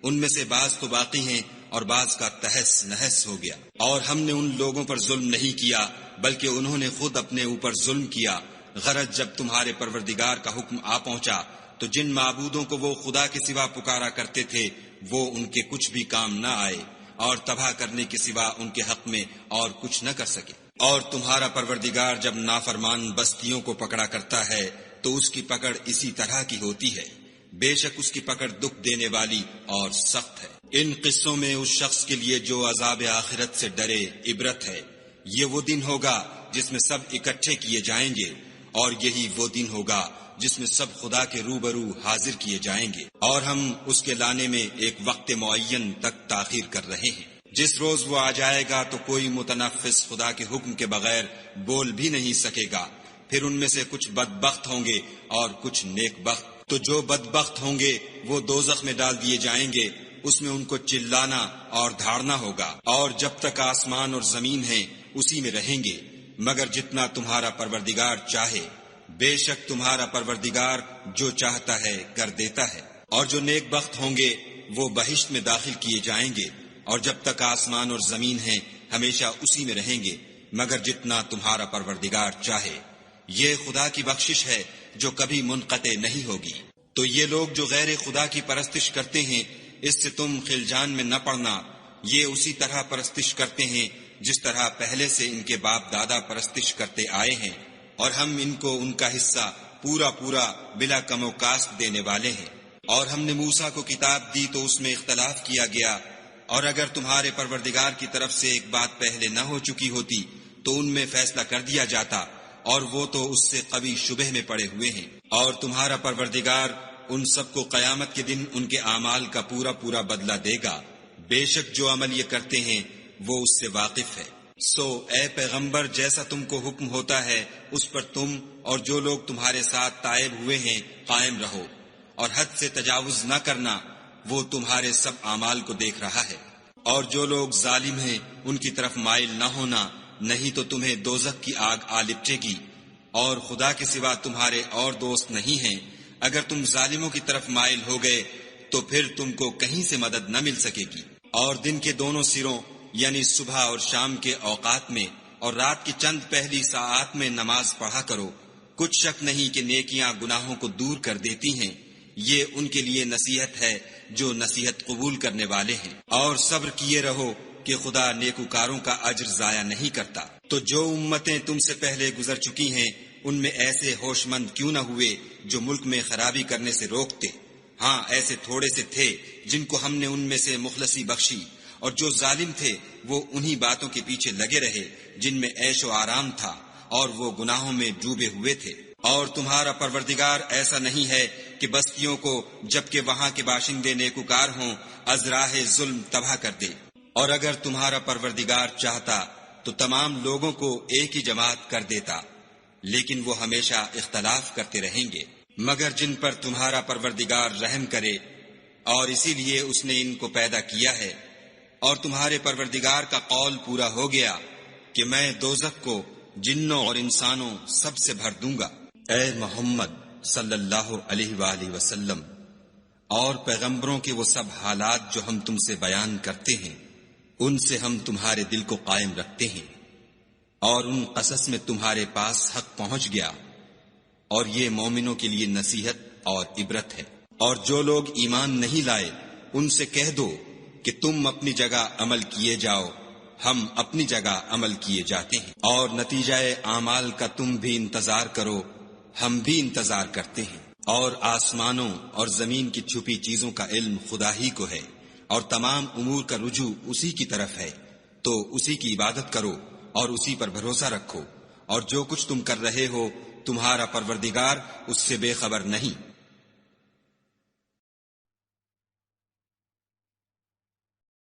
ان میں سے بعض تو باقی ہیں اور بعض کا تہس نہس ہو گیا۔ اور ہم نے ان لوگوں پر ظلم نہیں کیا بلکہ انہوں نے خود اپنے اوپر ظلم کیا۔ غرض جب تمہارے پروردگار کا حکم آ پہنچا تو جن معبودوں کو وہ خدا کے سوا پکارا کرتے تھے وہ ان کے کچھ بھی کام نہ آئے، اور تباہ کرنے کے سوا ان کے حق میں اور کچھ نہ کر سکے۔ اور تمہارا پروردگار جب نافرمان بستیوں کو پکڑا کرتا ہے تو اس کی پکڑ اسی طرح کی ہوتی ہے، بے شک اس کی پکڑ دکھ دینے والی اور سخت ہے۔ ان قصوں میں اس شخص کے لیے جو عذاب آخرت سے ڈرے عبرت ہے۔ یہ وہ دن ہوگا جس میں سب اکٹھے کیے جائیں گے، اور یہی وہ دن ہوگا جس میں سب خدا کے روبرو حاضر کیے جائیں گے، اور ہم اس کے لانے میں ایک وقت معین تک تاخیر کر رہے ہیں۔ جس روز وہ آ جائے گا تو کوئی متنفس خدا کے حکم کے بغیر بول بھی نہیں سکے گا۔ پھر ان میں سے کچھ بدبخت ہوں گے اور کچھ نیک بخت۔ تو جو بدبخت ہوں گے وہ دوزخ میں ڈال دیے جائیں گے، اس میں ان کو چلانا اور دھاڑنا ہوگا، اور جب تک آسمان اور زمین ہیں اسی میں رہیں گے، مگر جتنا تمہارا پروردگار چاہے۔ بے شک تمہارا پروردگار جو چاہتا ہے کر دیتا ہے۔ اور جو نیک بخت ہوں گے وہ بہشت میں داخل کیے جائیں گے، اور جب تک آسمان اور زمین ہیں ہمیشہ اسی میں رہیں گے، مگر جتنا تمہارا پروردگار چاہے۔ یہ خدا کی بخشش ہے جو کبھی منقطع نہیں ہوگی۔ تو یہ لوگ جو غیر خدا کی پرستش کرتے ہیں، اس سے تم خلجان میں نہ پڑنا۔ یہ اسی طرح پرستش کرتے ہیں جس طرح پہلے سے ان کے باپ دادا پرستش کرتے آئے ہیں، اور ہم ان کو ان کا حصہ پورا پورا بلا کم و کاست دینے والے ہیں۔ اور ہم نے موسیٰ کو کتاب دی تو اس میں اختلاف کیا گیا، اور اگر تمہارے پروردگار کی طرف سے ایک بات پہلے نہ ہو چکی ہوتی تو ان میں فیصلہ کر دیا جاتا، اور وہ تو اس سے قوی شبہ میں پڑے ہوئے ہیں۔ اور تمہارا پروردگار ان سب کو قیامت کے دن ان کے اعمال کا پورا پورا بدلہ دے گا، بے شک جو عمل یہ کرتے ہیں وہ اس سے واقف ہے۔ سو اے پیغمبر، جیسا تم کو حکم ہوتا ہے اس پر تم اور جو لوگ تمہارے ساتھ تائب ہوئے ہیں قائم رہو، اور حد سے تجاوز نہ کرنا، وہ تمہارے سب اعمال کو دیکھ رہا ہے۔ اور جو لوگ ظالم ہیں ان کی طرف مائل نہ ہونا، نہیں تو تمہیں دوزخ کی آگ آ لپٹے گی، اور خدا کے سوا تمہارے اور دوست نہیں ہیں۔ اگر تم ظالموں کی طرف مائل ہو گئے تو پھر تم کو کہیں سے مدد نہ مل سکے گی۔ اور دن کے دونوں سروں یعنی صبح اور شام کے اوقات میں اور رات کی چند پہلی ساعات میں نماز پڑھا کرو۔ کچھ شک نہیں کہ نیکیاں گناہوں کو دور کر دیتی ہیں۔ یہ ان کے لیے نصیحت ہے جو نصیحت قبول کرنے والے ہیں۔ اور صبر کیے رہو کہ خدا نیکوکاروں کا اجر ضائع نہیں کرتا۔ تو جو امتیں تم سے پہلے گزر چکی ہیں ان میں ایسے ہوش مند کیوں نہ ہوئے جو ملک میں خرابی کرنے سے روکتے؟ ہاں، ایسے تھوڑے سے تھے جن کو ہم نے ان میں سے مخلصی بخشی، اور جو ظالم تھے وہ انہی باتوں کے پیچھے لگے رہے جن میں عیش و آرام تھا، اور وہ گناہوں میں ڈوبے ہوئے تھے۔ اور تمہارا پروردگار ایسا نہیں ہے کہ بستیوں کو جبکہ وہاں کے باشندے نیکوکار ہوں از راہ ظلم تباہ کر دے۔ اور اگر تمہارا پروردگار چاہتا تو تمام لوگوں کو ایک ہی جماعت کر دیتا، لیکن وہ ہمیشہ اختلاف کرتے رہیں گے، مگر جن پر تمہارا پروردگار رحم کرے، اور اسی لیے اس نے ان کو پیدا کیا ہے۔ اور تمہارے پروردگار کا قول پورا ہو گیا کہ میں دوزخ کو جنوں اور انسانوں سب سے بھر دوں گا۔ اے محمد صلی اللہ علیہ وآلہ وسلم، اور پیغمبروں کے وہ سب حالات جو ہم تم سے بیان کرتے ہیں ان سے ہم تمہارے دل کو قائم رکھتے ہیں، اور ان قصص میں تمہارے پاس حق پہنچ گیا، اور یہ مومنوں کے لیے نصیحت اور عبرت ہے۔ اور جو لوگ ایمان نہیں لائے ان سے کہہ دو کہ تم اپنی جگہ عمل کیے جاؤ، ہم اپنی جگہ عمل کیے جاتے ہیں، اور نتیجہ اعمال کا تم بھی انتظار کرو، ہم بھی انتظار کرتے ہیں۔ اور آسمانوں اور زمین کی چھپی چیزوں کا علم خدا ہی کو ہے، اور تمام امور کا رجوع اسی کی طرف ہے، تو اسی کی عبادت کرو اور اسی پر بھروسہ رکھو، اور جو کچھ تم کر رہے ہو تمہارا پروردگار اس سے بے خبر نہیں۔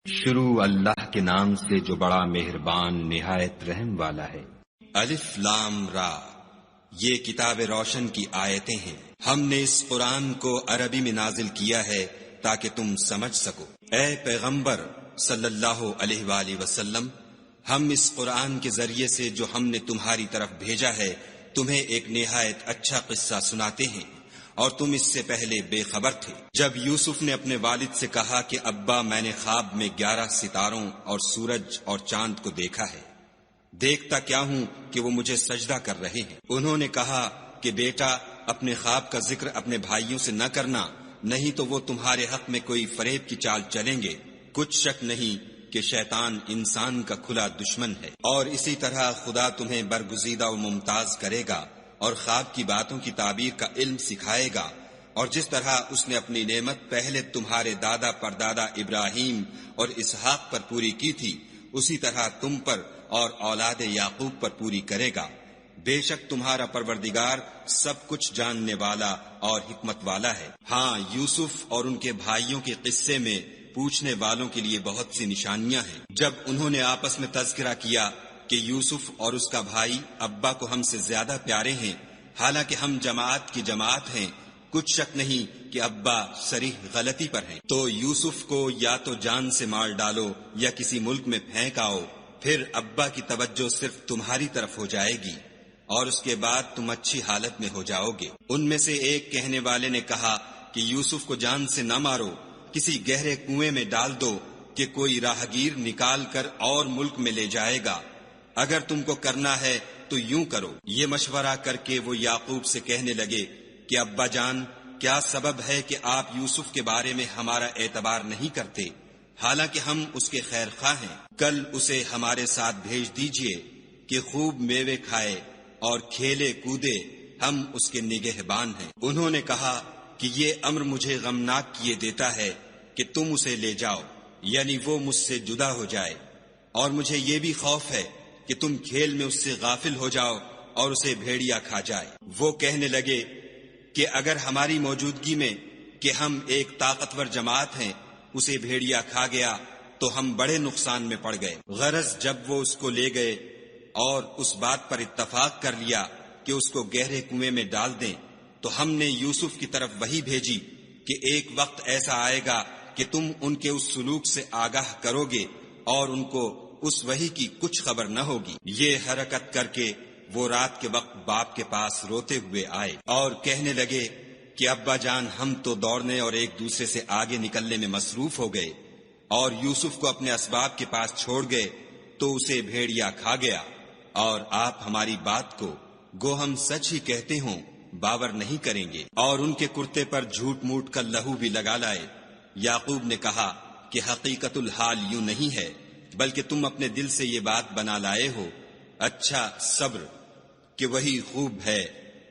شروع اللہ کے نام سے جو بڑا مہربان نہایت رحم والا ہے۔ الف لام را، یہ کتاب روشن کی آیتیں ہیں، ہم نے اس قرآن کو عربی میں نازل کیا ہے تاکہ تم سمجھ سکو۔ اے پیغمبر صلی اللہ علیہ وآلہ وسلم، ہم اس قرآن کے ذریعے سے جو ہم نے تمہاری طرف بھیجا ہے تمہیں ایک نہایت اچھا قصہ سناتے ہیں، اور تم اس سے پہلے بے خبر تھے۔ جب یوسف نے اپنے والد سے کہا کہ ابا میں نے خواب میں 11 ستاروں اور سورج اور چاند کو دیکھا ہے، دیکھتا کیا ہوں کہ وہ مجھے سجدہ کر رہے ہیں۔ انہوں نے کہا کہ بیٹا اپنے خواب کا ذکر اپنے بھائیوں سے نہ کرنا، نہیں تو وہ تمہارے حق میں کوئی فریب کی چال چلیں گے۔ کچھ شک نہیں کہ شیطان انسان کا کھلا دشمن ہے، اور اسی طرح خدا تمہیں برگزیدہ و ممتاز کرے گا اور خواب کی باتوں کی تعبیر کا علم سکھائے گا، اور جس طرح اس نے اپنی نعمت پہلے تمہارے دادا پردادا ابراہیم اور اسحاق پر پوری کی تھی اسی طرح تم پر اور اولاد یعقوب پر پوری کرے گا۔ بے شک تمہارا پروردگار سب کچھ جاننے والا اور حکمت والا ہے۔ ہاں، یوسف اور ان کے بھائیوں کے قصے میں پوچھنے والوں کے لیے بہت سی نشانیاں ہیں۔ جب انہوں نے آپس میں تذکرہ کیا کہ یوسف اور اس کا بھائی ابا کو ہم سے زیادہ پیارے ہیں، حالانکہ ہم جماعت کی جماعت ہیں، کچھ شک نہیں کہ ابا صریح غلطی پر ہیں، تو یوسف کو یا تو جان سے مار ڈالو یا کسی ملک میں پھینک آؤ، پھر ابا کی توجہ صرف تمہاری طرف ہو جائے گی، اور اس کے بعد تم اچھی حالت میں ہو جاؤ گے۔ ان میں سے ایک کہنے والے نے کہا کہ یوسف کو جان سے نہ مارو، کسی گہرے کنویں میں ڈال دو کہ کوئی راہگیر نکال کر اور ملک میں لے جائے گا، اگر تم کو کرنا ہے تو یوں کرو۔ یہ مشورہ کر کے وہ یعقوب سے کہنے لگے کہ ابا جان، کیا سبب ہے کہ آپ یوسف کے بارے میں ہمارا اعتبار نہیں کرتے، حالانکہ ہم اس کے خیر خواہ ہیں؟ کل اسے ہمارے ساتھ بھیج دیجئے کہ خوب میوے کھائے اور کھیلے کودے، ہم اس کے نگہبان ہیں۔ انہوں نے کہا کہ یہ امر مجھے غمناک کیے دیتا ہے کہ تم اسے لے جاؤ، یعنی وہ مجھ سے جدا ہو جائے، اور مجھے یہ بھی خوف ہے کہ تم کھیل میں اس سے غافل ہو جاؤ اور اسے بھیڑیا کھا جائے۔ وہ کہنے لگے کہ اگر ہماری موجودگی میں کہ ہم ایک طاقتور جماعت ہیں اسے بھیڑیا کھا گیا تو ہم بڑے نقصان میں پڑ گئے۔ غرض جب وہ اس کو لے گئے اور اس بات پر اتفاق کر لیا کہ اس کو گہرے کنویں میں ڈال دیں، تو ہم نے یوسف کی طرف وحی بھیجی کہ ایک وقت ایسا آئے گا کہ تم ان کے اس سلوک سے آگاہ کرو گے اور ان کو اس وحی کی کچھ خبر نہ ہوگی۔ یہ حرکت کر کے وہ رات کے وقت باپ کے پاس روتے ہوئے آئے اور کہنے لگے کہ ابا جان، ہم تو دوڑنے اور ایک دوسرے سے آگے نکلنے میں مصروف ہو گئے اور یوسف کو اپنے اسباب کے پاس چھوڑ گئے تو اسے بھیڑیا کھا گیا، اور آپ ہماری بات کو گو ہم سچ ہی کہتے ہوں باور نہیں کریں گے، اور ان کے کرتے پر جھوٹ موٹ کا لہو بھی لگا لائے۔ یعقوب نے کہا کہ حقیقت الحال یوں نہیں ہے، بلکہ تم اپنے دل سے یہ بات بنا لائے ہو۔ اچھا، صبر کہ وہی خوب ہے،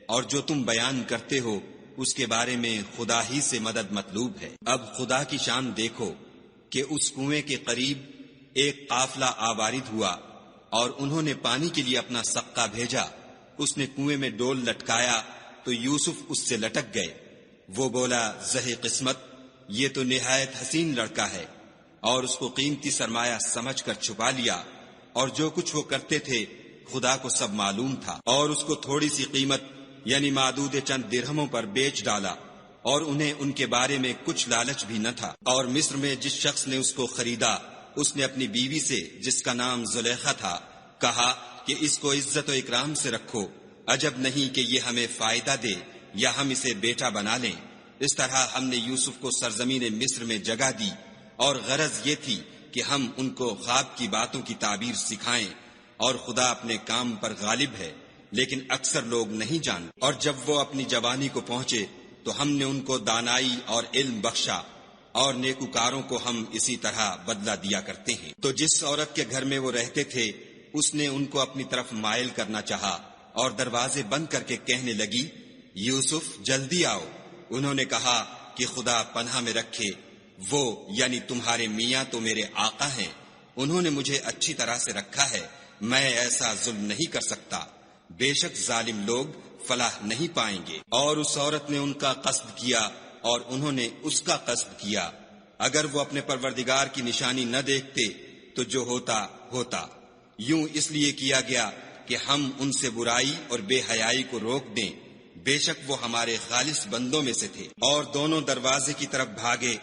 اور جو تم بیان کرتے ہو اس کے بارے میں خدا ہی سے مدد مطلوب ہے۔ اب خدا کی شان دیکھو کہ اس کنویں کے قریب ایک قافلہ آوارد ہوا اور انہوں نے پانی کے لیے اپنا سقہ بھیجا۔ اس نے کنویں میں ڈول لٹکایا تو یوسف اس سے لٹک گئے۔ وہ بولا، زہ قسمت، یہ تو نہایت حسین لڑکا ہے، اور اس کو قیمتی سرمایہ سمجھ کر چھپا لیا، اور جو کچھ وہ کرتے تھے خدا کو سب معلوم تھا، اور اس کو تھوڑی سی قیمت یعنی معدود چند درہموں پر بیچ ڈالا، اور انہیں ان کے بارے میں کچھ لالچ بھی نہ تھا۔ اور مصر میں جس شخص نے اس کو خریدا، اس نے اپنی بیوی سے جس کا نام زلیخا تھا کہا کہ اس کو عزت و اکرام سے رکھو، عجب نہیں کہ یہ ہمیں فائدہ دے یا ہم اسے بیٹا بنا لیں۔ اس طرح ہم نے یوسف کو سرزمین مصر میں جگہ دی، اور غرض یہ تھی کہ ہم ان کو خواب کی باتوں کی تعبیر سکھائیں، اور خدا اپنے کام پر غالب ہے، لیکن اکثر لوگ نہیں جانتے۔ اور جب وہ اپنی جوانی کو پہنچے تو ہم نے ان کو دانائی اور علم بخشا، اور نیکوکاروں کو ہم اسی طرح بدلہ دیا کرتے ہیں۔ تو جس عورت کے گھر میں وہ رہتے تھے اس نے ان کو اپنی طرف مائل کرنا چاہا، اور دروازے بند کر کے کہنے لگی، یوسف جلدی آؤ۔ انہوں نے کہا کہ خدا پناہ میں رکھے، وہ یعنی تمہارے میاں تو میرے آقا ہیں، انہوں نے مجھے اچھی طرح سے رکھا ہے، میں ایسا ظلم نہیں کر سکتا، بے شک ظالم لوگ فلاح نہیں پائیں گے۔ اور اس عورت نے ان کا قصد کیا اور انہوں نے اس کا قصد کیا۔ اگر وہ اپنے پروردگار کی نشانی نہ دیکھتے تو جو ہوتا ہوتا، یوں اس لیے کیا گیا کہ ہم ان سے برائی اور بے حیائی کو روک دیں، بے شک وہ ہمارے خالص بندوں میں سے تھے۔ اور دونوں دروازے کی طرف بھاگے،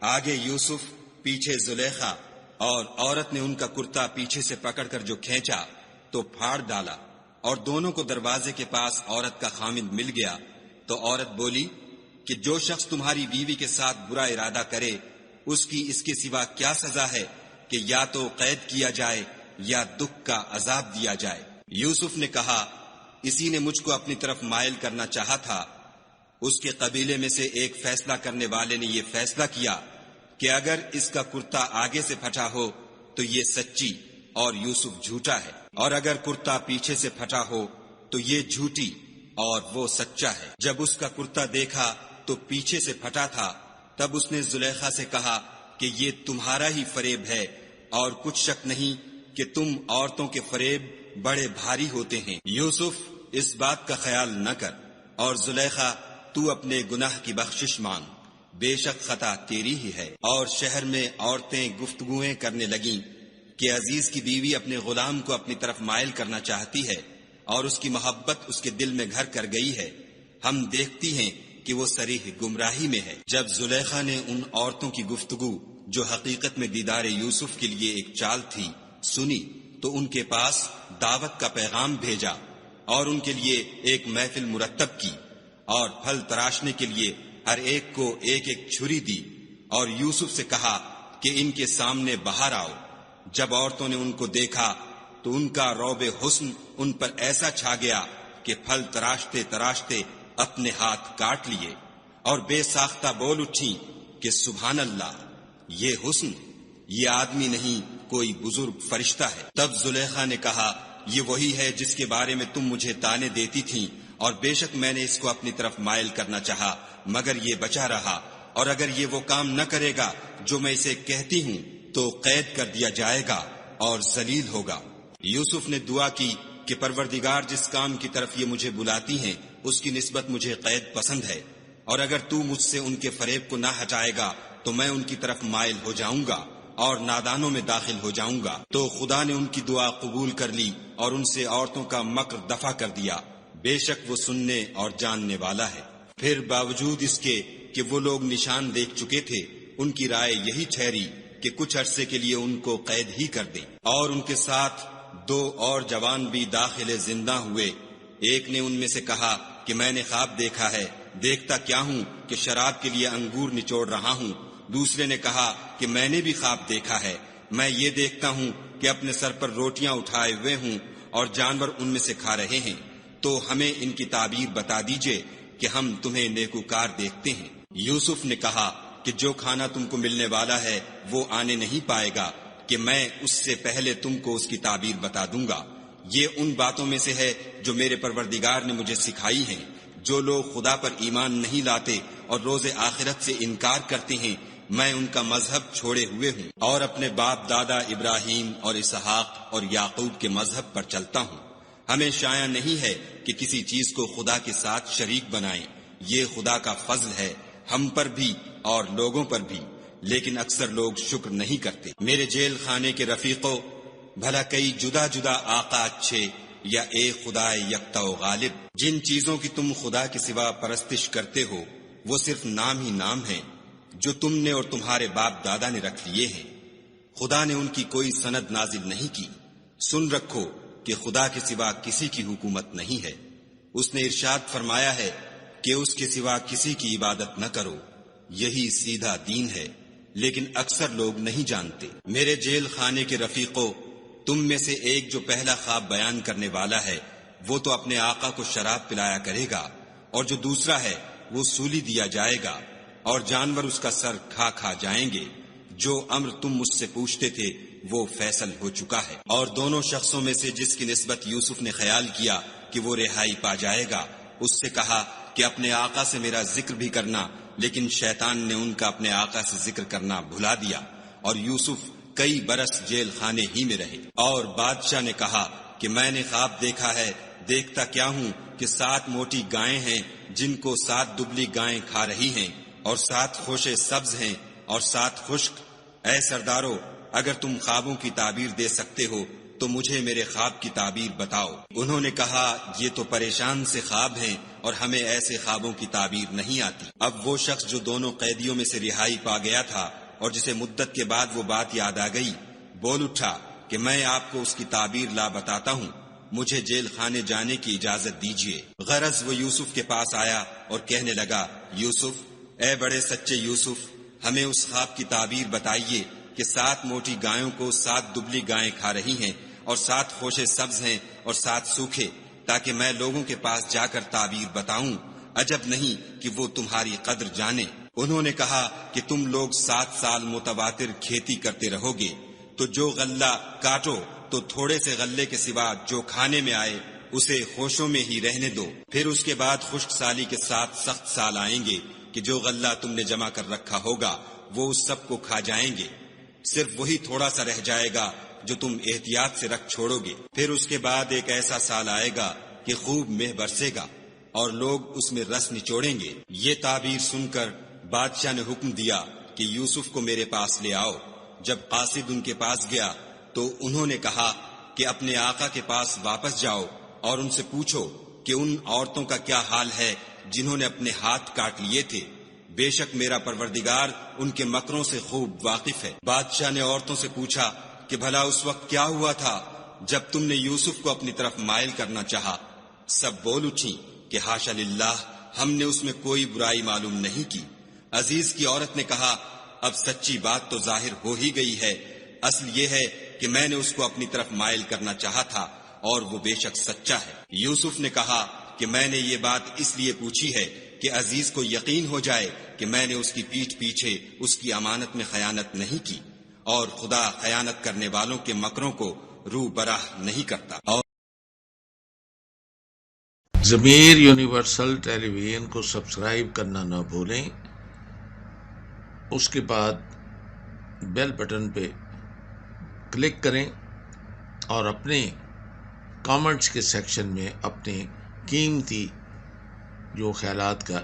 آگے یوسف پیچھے زلیخا، اور عورت نے ان کا کرتا پیچھے سے پکڑ کر جو کھینچا تو پھاڑ ڈالا، اور دونوں کو دروازے کے پاس عورت کا خامند مل گیا۔ تو عورت بولی کہ جو شخص تمہاری بیوی کے ساتھ برا ارادہ کرے اس کی اس کے سوا کیا سزا ہے کہ یا تو قید کیا جائے یا دکھ کا عذاب دیا جائے۔ یوسف نے کہا، اسی نے مجھ کو اپنی طرف مائل کرنا چاہا تھا۔ اس کے قبیلے میں سے ایک فیصلہ کرنے والے نے یہ فیصلہ کیا کہ اگر اس کا کرتا آگے سے پھٹا ہو تو یہ سچی اور یوسف جھوٹا ہے، اور اگر کرتا پیچھے سے پھٹا ہو تو یہ جھوٹی اور وہ سچا ہے۔ جب اس کا کرتا دیکھا تو پیچھے سے پھٹا تھا، تب اس نے زلیخا سے کہا کہ یہ تمہارا ہی فریب ہے، اور کچھ شک نہیں کہ تم عورتوں کے فریب بڑے بھاری ہوتے ہیں۔ یوسف اس بات کا خیال نہ کر، اور زلیخا تو اپنے گناہ کی بخشش مانگ، بے شک خطا تیری ہی ہے۔ اور شہر میں عورتیں گفتگویں کرنے لگیں کہ عزیز کی بیوی اپنے غلام کو اپنی طرف مائل کرنا چاہتی ہے، اور اس کی محبت اس کے دل میں گھر کر گئی ہے، ہم دیکھتی ہیں کہ وہ صریح گمراہی میں ہے۔ جب زلیخا نے ان عورتوں کی گفتگو جو حقیقت میں دیدار یوسف کے لیے ایک چال تھی سنی تو ان کے پاس دعوت کا پیغام بھیجا، اور ان کے لیے ایک محفل مرتب کی، اور پھل تراشنے کے لیے ہر ایک کو ایک ایک چھری دی، اور یوسف سے کہا کہ ان کے سامنے باہر آؤ۔ جب عورتوں نے ان کو دیکھا تو ان کا رعب حسن ان پر ایسا چھا گیا کہ پھل تراشتے تراشتے اپنے ہاتھ کاٹ لیے، اور بے ساختہ بول اٹھی کہ سبحان اللہ، یہ حسن، یہ آدمی نہیں کوئی بزرگ فرشتہ ہے۔ تب زلیخا نے کہا، یہ وہی ہے جس کے بارے میں تم مجھے تانے دیتی تھیں، اور بے شک میں نے اس کو اپنی طرف مائل کرنا چاہا مگر یہ بچا رہا، اور اگر یہ وہ کام نہ کرے گا جو میں اسے کہتی ہوں تو قید کر دیا جائے گا اور ذلیل ہوگا۔ یوسف نے دعا کی کہ پروردگار جس کام کی طرف یہ مجھے بلاتی ہیں اس کی نسبت مجھے قید پسند ہے، اور اگر تو مجھ سے ان کے فریب کو نہ ہٹائے گا تو میں ان کی طرف مائل ہو جاؤں گا اور نادانوں میں داخل ہو جاؤں گا۔ تو خدا نے ان کی دعا قبول کر لی اور ان سے عورتوں کا مکر دفع کر دیا، بے شک وہ سننے اور جاننے والا ہے۔ پھر باوجود اس کے کہ وہ لوگ نشان دیکھ چکے تھے، ان کی رائے یہی ٹھہری کہ کچھ عرصے کے لیے ان کو قید ہی کر دیں، اور ان کے ساتھ 2 اور جوان بھی داخل زندہ ہوئے۔ ایک نے ان میں سے کہا کہ میں نے خواب دیکھا ہے، دیکھتا کیا ہوں کہ شراب کے لیے انگور نچوڑ رہا ہوں۔ دوسرے نے کہا کہ میں نے بھی خواب دیکھا ہے، میں یہ دیکھتا ہوں کہ اپنے سر پر روٹیاں اٹھائے ہوئے ہوں اور جانور ان میں سے کھا رہے ہیں، تو ہمیں ان کی تعبیر بتا دیجئے کہ ہم تمہیں نیکوکار دیکھتے ہیں۔ یوسف نے کہا کہ جو کھانا تم کو ملنے والا ہے وہ آنے نہیں پائے گا کہ میں اس سے پہلے تم کو اس کی تعبیر بتا دوں گا۔ یہ ان باتوں میں سے ہے جو میرے پروردگار نے مجھے سکھائی ہیں۔ جو لوگ خدا پر ایمان نہیں لاتے اور روز آخرت سے انکار کرتے ہیں، میں ان کا مذہب چھوڑے ہوئے ہوں اور اپنے باپ دادا ابراہیم اور اسحاق اور یعقوب کے مذہب پر چلتا ہوں۔ ہمیں شایع نہیں ہے کہ کسی چیز کو خدا کے ساتھ شریک بنائیں، یہ خدا کا فضل ہے ہم پر بھی اور لوگوں پر بھی، لیکن اکثر لوگ شکر نہیں کرتے۔ میرے جیل خانے کے رفیقوں، بھلا کئی جدا جدا آقا اچھے یا ایک خدا یکتا و غالب؟ جن چیزوں کی تم خدا کے سوا پرستش کرتے ہو وہ صرف نام ہی نام ہیں جو تم نے اور تمہارے باپ دادا نے رکھ لیے ہیں، خدا نے ان کی کوئی سند نازل نہیں کی۔ سن رکھو کہ خدا کے سوا کسی کی حکومت نہیں ہے، اس نے ارشاد فرمایا ہے کہ اس کے سوا کسی کی عبادت نہ کرو، یہی سیدھا دین ہے، لیکن اکثر لوگ نہیں جانتے۔ میرے جیل خانے کے رفیقوں، تم میں سے ایک جو پہلا خواب بیان کرنے والا ہے وہ تو اپنے آقا کو شراب پلایا کرے گا، اور جو دوسرا ہے وہ سولی دیا جائے گا، اور جانور اس کا سر کھا کھا جائیں گے۔ جو امر تم مجھ سے پوچھتے تھے وہ فیصل ہو چکا ہے۔ اور دونوں شخصوں میں سے جس کی نسبت یوسف نے خیال کیا کہ وہ رہائی پا جائے گا، اس سے کہا کہ اپنے آقا سے میرا ذکر بھی کرنا، لیکن شیطان نے ان کا اپنے آقا سے ذکر کرنا بھلا دیا، اور یوسف کئی برس جیل خانے ہی میں رہے۔ اور بادشاہ نے کہا کہ میں نے خواب دیکھا ہے، دیکھتا کیا ہوں کہ 7 موٹی گائیں ہیں جن کو 7 دبلی گائیں کھا رہی ہیں، اور 7 خوشے سبز ہیں اور 7 خشک۔ اے سردارو، اگر تم خوابوں کی تعبیر دے سکتے ہو تو مجھے میرے خواب کی تعبیر بتاؤ۔ انہوں نے کہا یہ تو پریشان سے خواب ہیں اور ہمیں ایسے خوابوں کی تعبیر نہیں آتی۔ اب وہ شخص جو دونوں قیدیوں میں سے رہائی پا گیا تھا اور جسے مدت کے بعد وہ بات یاد آ گئی، بول اٹھا کہ میں آپ کو اس کی تعبیر لا بتاتا ہوں، مجھے جیل خانے جانے کی اجازت دیجیے۔ غرض وہ یوسف کے پاس آیا اور کہنے لگا، یوسف، اے بڑے سچے یوسف، ہمیں اس خواب کی تعبیر بتائیے کہ 7 موٹی گایوں کو 7 دبلی گائیں کھا رہی ہیں، اور 7 خوشے سبز ہیں اور 7 سوکھے، تاکہ میں لوگوں کے پاس جا کر تعبیر بتاؤں، عجب نہیں کہ وہ تمہاری قدر جانے۔ انہوں نے کہا کہ تم لوگ 7 سال متواتر کھیتی کرتے رہو گے، تو جو غلہ کاٹو تو تھوڑے سے غلے کے سوا جو کھانے میں آئے اسے خوشوں میں ہی رہنے دو، پھر اس کے بعد خشک سالی کے 7 سخت سال آئیں گے کہ جو غلہ تم نے جمع کر رکھا ہوگا وہ اس سب کو کھا جائیں گے، صرف وہی تھوڑا سا رہ جائے گا جو تم احتیاط سے رکھ چھوڑو گے۔ پھر اس کے بعد ایک ایسا سال آئے گا کہ خوب مہ برسے گا اور لوگ اس میں رس نچوڑیں گے۔ یہ تعبیر سن کر بادشاہ نے حکم دیا کہ یوسف کو میرے پاس لے آؤ۔ جب قاصد ان کے پاس گیا تو انہوں نے کہا کہ اپنے آقا کے پاس واپس جاؤ اور ان سے پوچھو کہ ان عورتوں کا کیا حال ہے جنہوں نے اپنے ہاتھ کاٹ لیے تھے، بے شک میرا پروردگار ان کے مکروں سے خوب واقف ہے۔ بادشاہ نے عورتوں سے پوچھا کہ بھلا اس وقت کیا ہوا تھا جب تم نے یوسف کو اپنی طرف مائل کرنا چاہا؟ سب بول اٹھی کہ حاشا للہ، ہم نے اس میں کوئی برائی معلوم نہیں کی۔ عزیز کی عورت نے کہا، اب سچی بات تو ظاہر ہو ہی گئی ہے، اصل یہ ہے کہ میں نے اس کو اپنی طرف مائل کرنا چاہا تھا اور وہ بے شک سچا ہے۔ یوسف نے کہا کہ میں نے یہ بات اس لیے پوچھی ہے کہ عزیز کو یقین ہو جائے کہ میں نے اس کی پیٹھ پیچھے اس کی امانت میں خیانت نہیں کی، اور خدا خیانت کرنے والوں کے مکروں کو رو براہ نہیں کرتا۔ اور ضمیر یونیورسل ٹیلی ویژن کو سبسکرائب کرنا نہ بھولیں، اس کے بعد بیل بٹن پہ کلک کریں اور اپنے کامنٹس کے سیکشن میں اپنے قیمتی جو خیالات کا